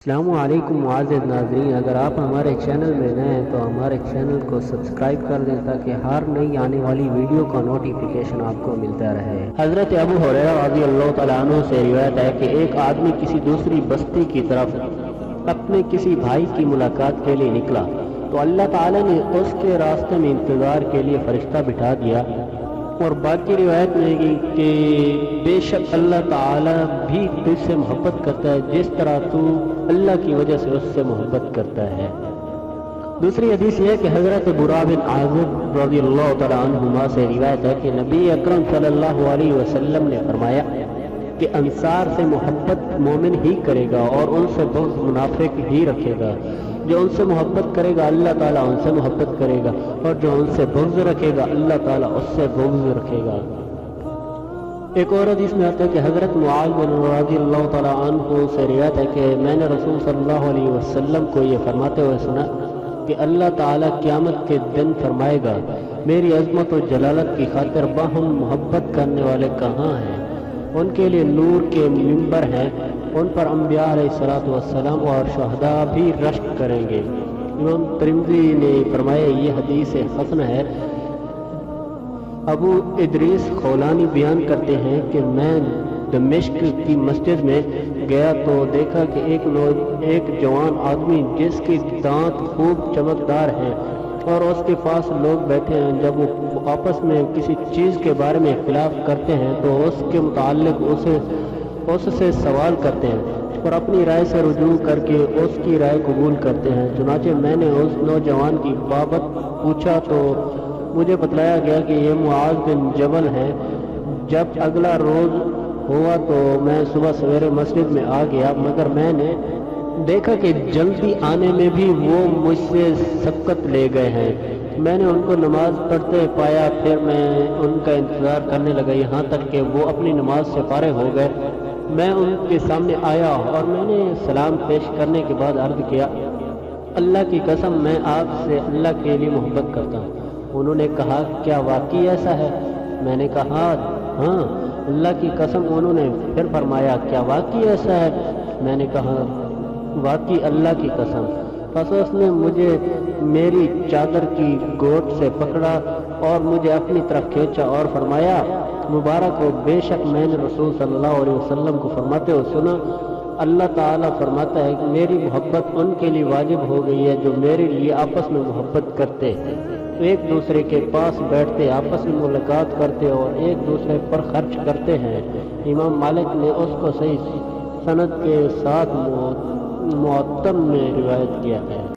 السلام علیکم معزز ناظرین، اگر آپ ہمارے چینل میں نئے ہیں تو ہمارے چینل کو سبسکرائب کر دیں تاکہ ہر نئی آنے والی ویڈیو کا نوٹیفیکیشن آپ کو ملتا رہے۔ حضرت ابو ہریرہ رضی اللہ تعالیٰ عنہ سے روایت ہے کہ ایک آدمی کسی دوسری بستی کی طرف اپنے کسی بھائی کی ملاقات کے لیے نکلا تو اللہ تعالیٰ نے اس کے راستے میں انتظار کے لیے فرشتہ بٹھا دیا، اور باقی روایت میں کہ بے شک اللہ تعالیٰ بھی تجھ سے محبت کرتا ہے جس طرح تو اللہ کی وجہ سے اس سے محبت کرتا ہے۔ دوسری حدیث یہ ہے کہ حضرت برا بن عازب رضی اللہ تعالیٰ عنہما سے روایت ہے کہ نبی اکرم صلی اللہ علیہ وسلم نے فرمایا کہ انصار سے محبت مومن ہی کرے گا اور ان سے بغض منافق ہی رکھے گا۔ جو ان سے محبت کرے گا اللہ تعالیٰ ان سے محبت کرے گا، اور جو ان سے بغض رکھے گا اللہ تعالیٰ اس سے بغض رکھے گا۔ ایک اور حدیث میں آتا ہے کہ حضرت معاذ بن رضی اللہ تعالیٰ عنہ سے روایت ہے کہ میں نے رسول صلی اللہ علیہ وسلم کو یہ فرماتے ہوئے سنا کہ اللہ تعالیٰ قیامت کے دن فرمائے گا، میری عظمت و جلالت کی خاطر باہم محبت کرنے والے کہاں ہیں؟ ان کے لیے نور کے منبر ہیں، ان پر انبیاء علیہ السلام اور شہداء بھی رشک کریں گے۔ امام ترمذی نے فرمایا یہ حدیث حسن ہے۔ ابو ادریس خولانی بیان کرتے ہیں کہ میں دمشق کی مسجد میں گیا تو دیکھا کہ ایک جوان آدمی جس کے دانت خوب چمکدار ہیں اور اس کے پاس لوگ بیٹھے ہیں، جب وہ آپس میں کسی چیز کے بارے میں اختلاف کرتے ہیں تو اس کے متعلق اس سے سوال کرتے ہیں اور اپنی رائے سے رجوع کر کے اس کی رائے قبول کرتے ہیں۔ چنانچہ میں نے اس نوجوان کی بابت پوچھا تو مجھے بتلایا گیا کہ یہ معاذ بن جبل ہے۔ جب اگلا روز ہوا تو میں صبح سویرے مسجد میں آ گیا، مگر میں نے دیکھا کہ جلدی آنے میں بھی وہ مجھ سے سبقت لے گئے ہیں۔ میں نے ان کو نماز پڑھتے پایا، پھر میں ان کا انتظار کرنے لگا یہاں تک کہ وہ اپنی نماز سے فارغ ہو گئے۔ میں ان کے سامنے آیا اور میں نے سلام پیش کرنے کے بعد عرض کیا، اللہ کی قسم میں آپ سے اللہ کے لیے محبت کرتا ہوں۔ انہوں نے کہا کیا واقعی ایسا ہے؟ میں نے کہا ہاں اللہ کی قسم۔ انہوں نے پھر فرمایا کیا واقعی ایسا ہے؟ میں نے کہا واقعی اللہ کی قسم۔ پس اس نے مجھے میری چادر کی گوٹ سے پکڑا اور مجھے اپنی طرف کھینچا اور فرمایا مبارک ہو، بے شک میں نے رسول صلی اللہ علیہ وسلم کو فرماتے ہوئے سنا، اللہ تعالیٰ فرماتا ہے کہ میری محبت ان کے لیے واجب ہو گئی ہے جو میرے لیے آپس میں محبت کرتے، ایک دوسرے کے پاس بیٹھتے، آپس میں ملاقات کرتے اور ایک دوسرے پر خرچ کرتے ہیں۔ امام مالک نے اس کو صحیح سند کے ساتھ معتم میں روایت کیا ہے۔